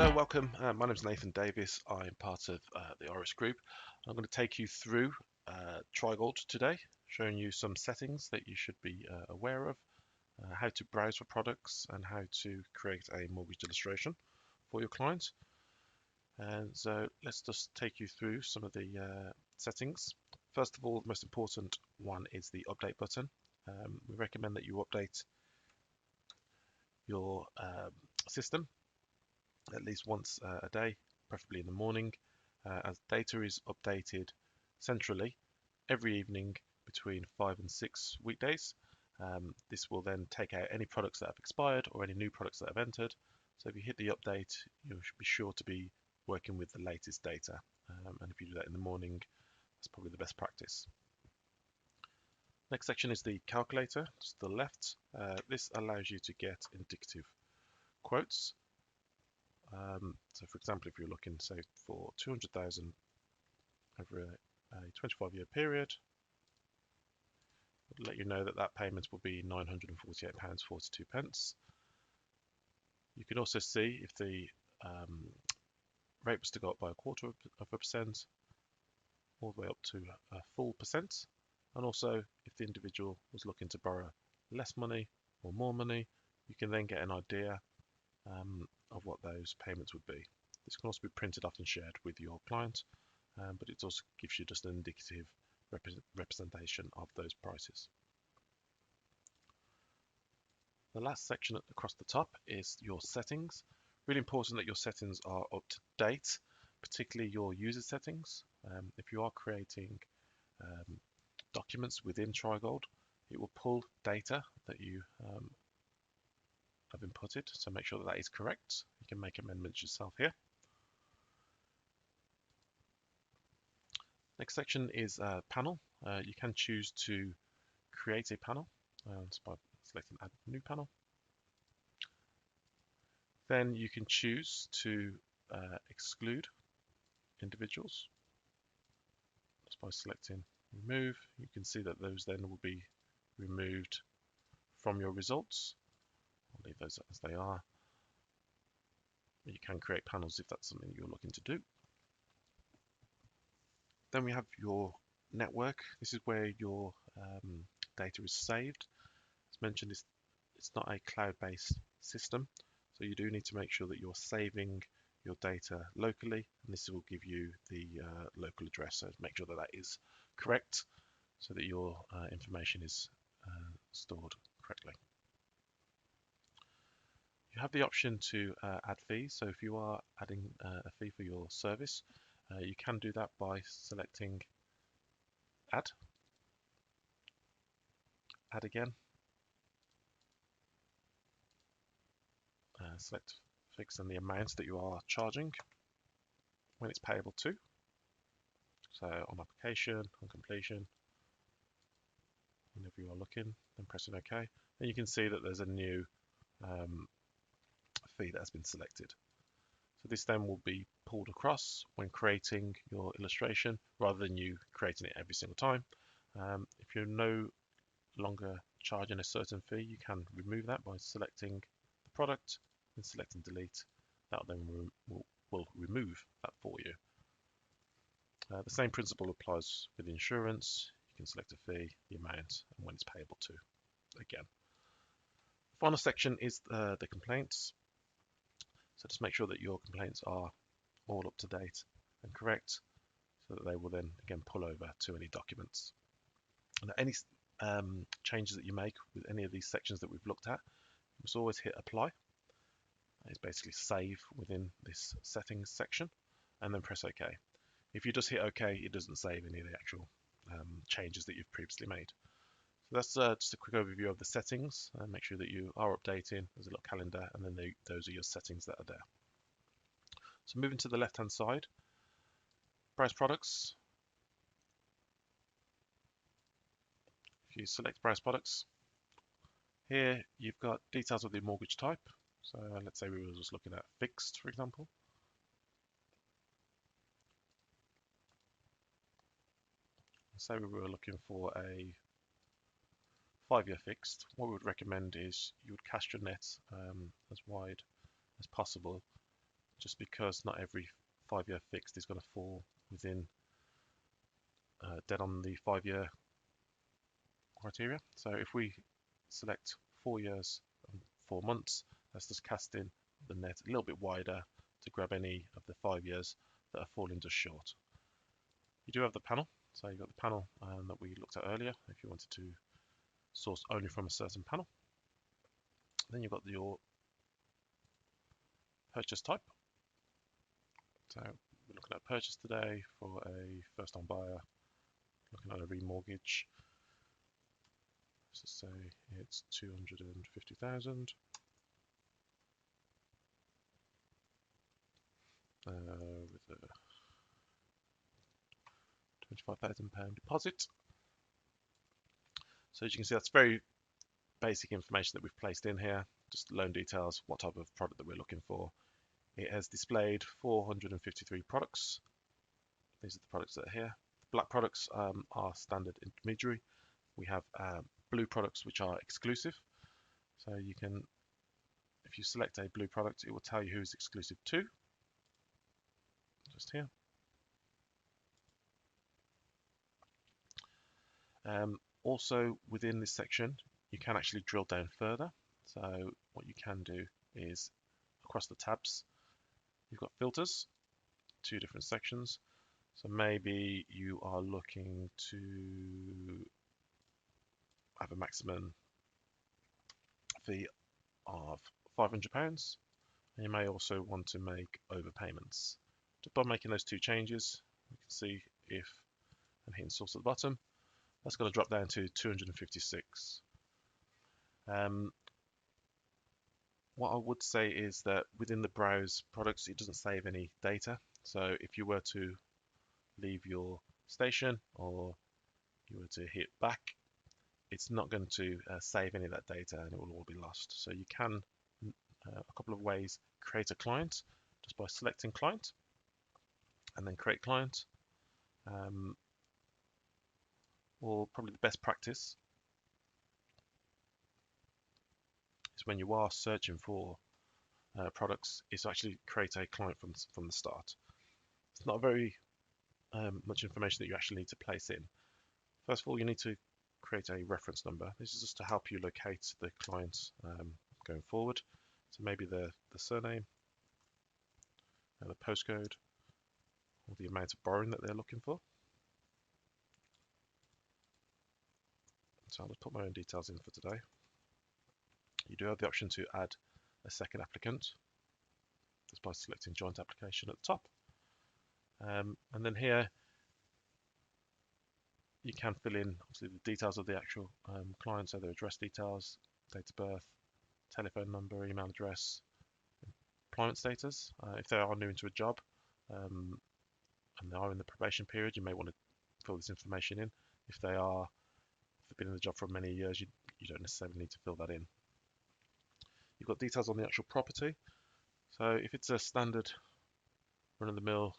Hello, welcome. My name is Nathan Davis. I'm part of the Iress Group. I'm going to take you through Trigold today, showing you some settings that you should be aware of, how to browse for products, and how to create a mortgage illustration for your client. And so let's just take you through some of the settings. First of all, the most important one is the update button. We recommend that you update your system at least once a day, preferably in the morning, as data is updated centrally every evening between 5 and 6 weekdays. This will then take out any products that have expired or any new products that have entered. So if you hit the update, you should be sure to be working with the latest data. And if you do that in the morning, that's probably the best practice. Next section is the calculator, to the left. This allows you to get indicative quotes. So for example, if you're looking, say, for 200,000 over a 25-year period, it'll let you know that that payment will be £948.42. You can also see if the rate was to go up by 0.25% all the way up to a full percent, and also if the individual was looking to borrow less money or more money, you can then get an idea of what those payments would be. This can also be printed off and shared with your client, but it also gives you just an indicative representation of those prices. The last section across the top is your settings. Really important that your settings are up to date, particularly your user settings. If you are creating documents within Trigold, it will pull data that you have inputted, so make sure that that is correct. You can make amendments yourself here. Next section is a panel. You can choose to create a panel just by selecting Add New Panel. Then you can choose to exclude individuals just by selecting Remove. You can see that those then will be removed from your results. I'll leave those as they are. You can create panels if that's something you're looking to do. Then we have your network. This is where your data is saved. As mentioned, it's not a cloud-based system, so you do need to make sure that you're saving your data locally, and this will give you the local address. So make sure that that is correct, so that your information is stored correctly. You have the option to add fees. So if you are adding a fee for your service, you can do that by selecting Add again, select Fix and the amount that you are charging, when it's payable to. So on application, on completion, whenever you are looking, then pressing OK. And you can see that there's a new fee that has been selected. So this then will be pulled across when creating your illustration, rather than you creating it every single time. If you're no longer charging a certain fee, you can remove that by selecting the product and selecting Delete. That then will remove that for you. The same principle applies with insurance. You can select a fee, the amount, and when it's payable to. Again, the final section is the complaints. So just make sure that your complaints are all up to date and correct, so that they will then again pull over to any documents. Now, any changes that you make with any of these sections that we've looked at, you must always hit Apply. It's basically save within this settings section, and then press OK. If you just hit OK, it doesn't save any of the actual changes that you've previously made. So that's just a quick overview of the settings. Make sure that you are updating. There's a little calendar, and then those are your settings that are there. So moving to the left-hand side, Browse Products. If you select Browse Products, here you've got details of the mortgage type. So let's say we were just looking at fixed, for example. Say we were looking for a 5-year fixed. What we would recommend is you would cast your net as wide as possible just because not every 5-year fixed is going to fall within dead on the 5-year criteria. So if we select 4 years and 4 months, that's just casting the net a little bit wider to grab any of the 5 years that are falling just short. You do have the panel, so you've got the panel that we looked at earlier if you wanted to source only from a certain panel. Then you've got your purchase type. So we're looking at purchase today for a first-time buyer, looking at a remortgage. Let's say it's 250,000. With a £25,000 deposit. So as you can see, that's very basic information that we've placed in here. Just loan details, what type of product that we're looking for. It has displayed 453 products. These are the products that are here. Black products are standard intermediary. We have blue products which are exclusive. So you can, if you select a blue product, it will tell you who is exclusive to. Just here. Also within this section, you can actually drill down further. So what you can do is across the tabs, you've got filters, 2 different sections. So maybe you are looking to have a maximum fee of £500, and you may also want to make overpayments. Just by making those 2 changes, you can see if and hitting source at the bottom, that's going to drop down to 256. What I would say is that within the browse products, it doesn't save any data. So if you were to leave your station or you were to hit back, it's not going to save any of that data and it will all be lost. So you can, a couple of ways, create a client just by selecting client and then create client. Or probably the best practice is when you are searching for products, is to actually create a client from the start. It's not very much information that you actually need to place in. First of all, you need to create a reference number. This is just to help you locate the client going forward. So maybe the surname, the postcode, or the amount of borrowing that they're looking for. So I'll just put my own details in for today. You do have the option to add a second applicant just by selecting joint application at the top. And then here you can fill in obviously the details of the actual client, so their address details, date of birth, telephone number, email address, employment status. If they are new into a job and they are in the probation period, you may want to fill this information in. If they've been in the job for many years, you don't necessarily need to fill that in. You've got details on the actual property. So if it's a standard run-of-the-mill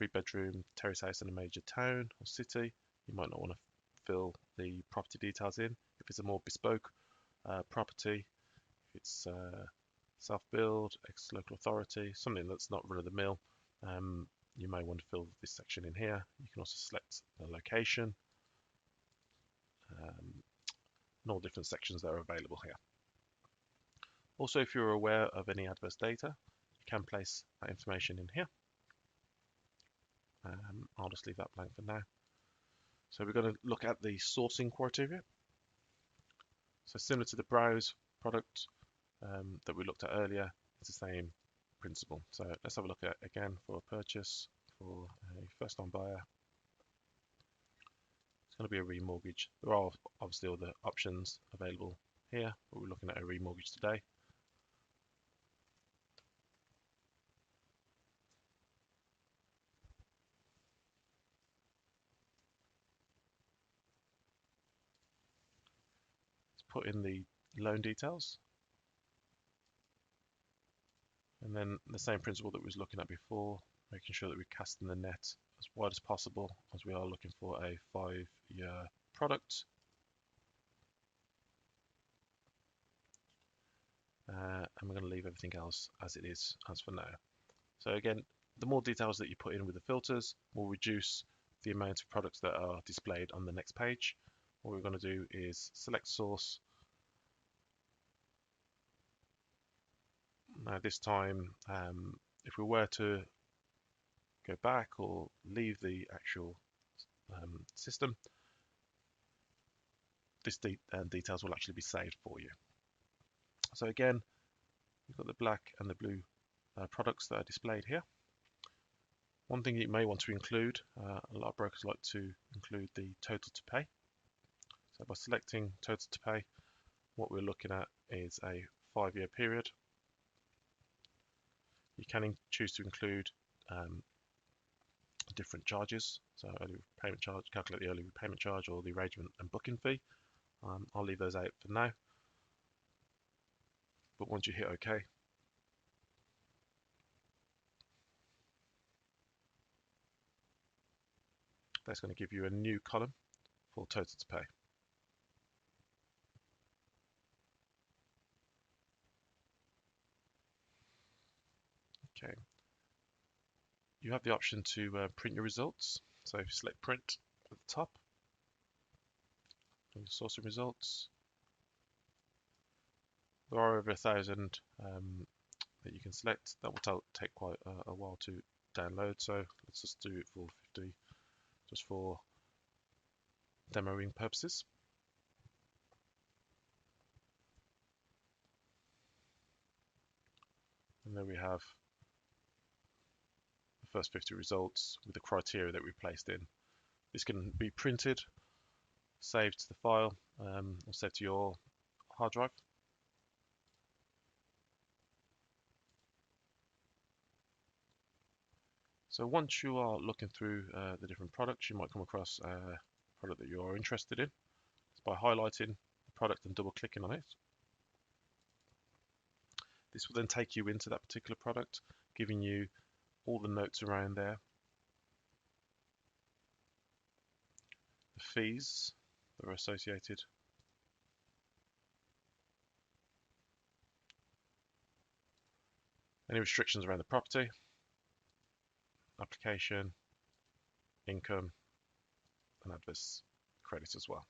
3-bedroom terrace house in a major town or city, you might not want to fill the property details in. If it's a more bespoke property, if it's self-build, ex-local authority, something that's not run-of-the-mill, you may want to fill this section in here. You can also select the location and all different sections that are available here. Also, if you're aware of any adverse data, you can place that information in here. I'll just leave that blank for now. So we're going to look at the sourcing criteria. So similar to the browse product that we looked at earlier, it's the same principle. So let's have a look at again for a purchase for a first-time buyer. It's going to be a remortgage. There are obviously other options available here, but we're looking at a remortgage today. Put in the loan details, and then the same principle that we was looking at before, making sure that we're casting the net as wide as possible, as we are looking for a 5-year product. And we're going to leave everything else as it is as for now. So again, the more details that you put in with the filters will reduce the amount of products that are displayed on the next page. What we're going to do is select source. Now this time, if we were to go back or leave the actual system, this details will actually be saved for you. So again, we've got the black and the blue products that are displayed here. One thing you may want to include, a lot of brokers like to include the total to pay. So by selecting total to pay, what we're looking at is a 5-year period. You can choose to include different charges, so early repayment charge, calculate the early repayment charge or the arrangement and booking fee. I'll leave those out for now, but once you hit OK, that's going to give you a new column for total to pay. Okay. You have the option to print your results. So if you select print at the top, your sourcing results, there are over 1,000 that you can select. That will take quite a while to download. So let's just do it for 50, just for demoing purposes. And there we have the first 50 results with the criteria that we placed in. This can be printed, saved to the file, or saved to your hard drive. So once you are looking through the different products, you might come across a product that you are interested in. It's by highlighting the product and double clicking on it. This will then take you into that particular product, giving you all the notes around there, the fees that are associated, any restrictions around the property, application, income, and adverse credit as well.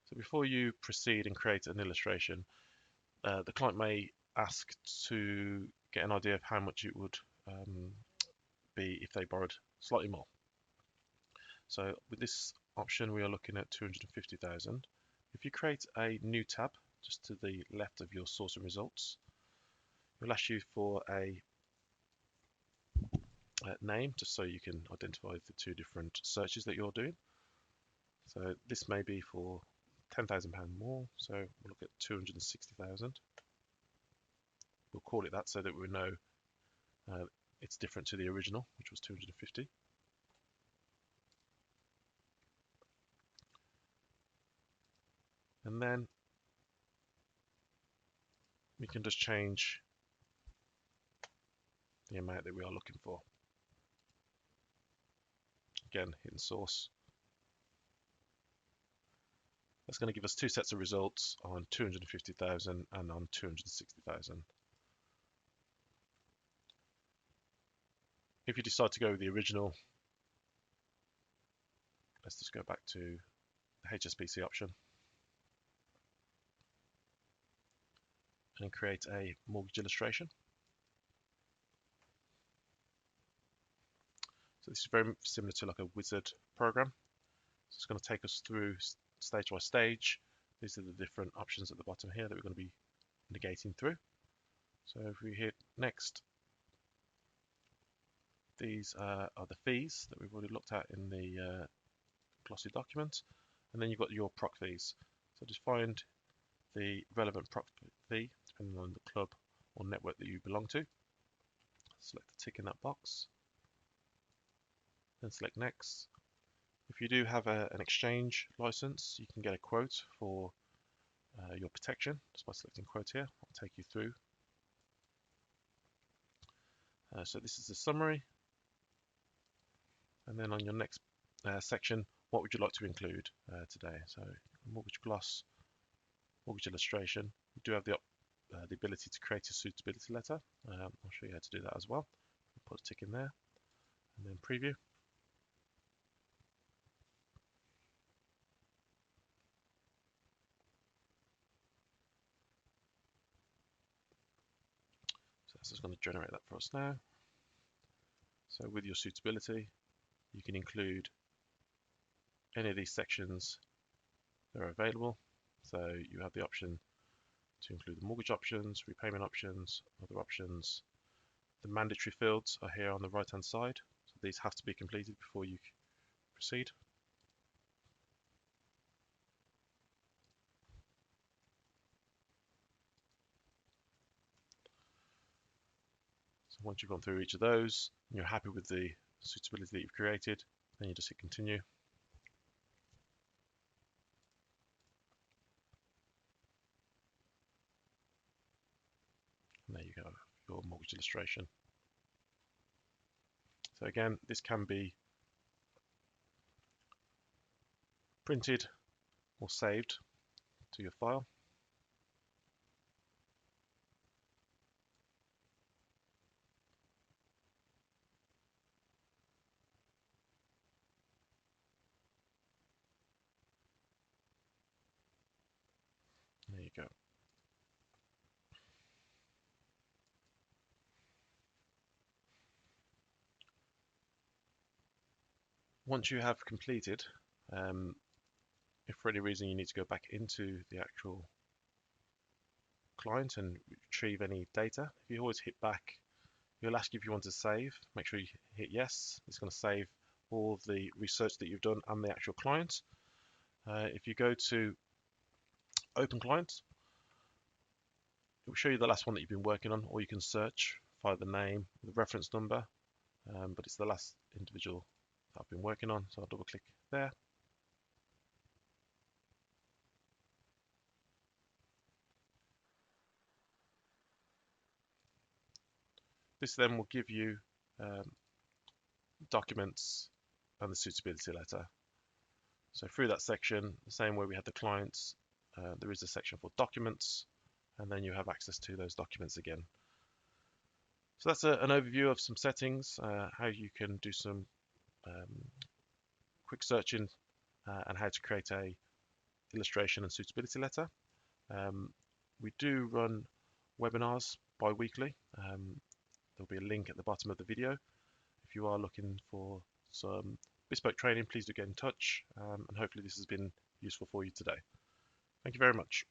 So before you proceed and create an illustration, the client may ask to get an idea of how much it would be if they borrowed slightly more. So with this option, we are looking at 250,000. If you create a new tab just to the left of your source and results, it will ask you for a name just so you can identify the two different searches that you're doing. So this may be for £10,000 more, so we'll look at 260,000. We'll call it that so that we know it's different to the original, which was 250. And then we can just change the amount that we are looking for. Again, hitting source. That's going to give us two sets of results on 250,000 and on 260,000. If you decide to go with the original, let's just go back to the HSBC option and create a mortgage illustration. So this is very similar to like a wizard program. So it's going to take us through stage by stage. These are the different options at the bottom here that we're going to be navigating through. So if we hit next, these are the fees that we've already looked at in the glossy document, and then you've got your proc fees. So just find the relevant proc fee depending on the club or network that you belong to. Select the tick in that box, then select next. If you do have an exchange license, you can get a quote for your protection just by selecting quote here. I'll take you through. So this is the summary, and then on your next section, what would you like to include today? So mortgage gloss, mortgage illustration. You do have the the ability to create a suitability letter. I'll show you how to do that as well. Put a tick in there and then preview. So this is going to generate that for us now. So with your suitability, you can include any of these sections that are available. So you have the option to include the mortgage options, repayment options, other options. The mandatory fields are here on the right hand side. So these have to be completed before you proceed. So once you've gone through each of those and you're happy with the suitability that you've created, then you just hit continue. And there you go, your mortgage illustration. So again, this can be printed or saved to your file. There you go. Once you have completed, if for any reason you need to go back into the actual client and retrieve any data, if you always hit back, you'll ask you if you want to save. Make sure you hit yes. It's going to save all of the research that you've done and the actual client. If you go to Open Client, it will show you the last one that you've been working on, or you can search by the name, the reference number, but it's the last individual that I've been working on, so I'll double click there. This then will give you documents and the suitability letter. So through that section, the same way we had the clients, there is a section for documents, and then you have access to those documents again. So that's an overview of some settings, how you can do some quick searching and how to create a illustration and suitability letter. We do run webinars bi-weekly. There'll be a link at the bottom of the video. If you are looking for some bespoke training, please do get in touch, and hopefully this has been useful for you today. Thank you very much.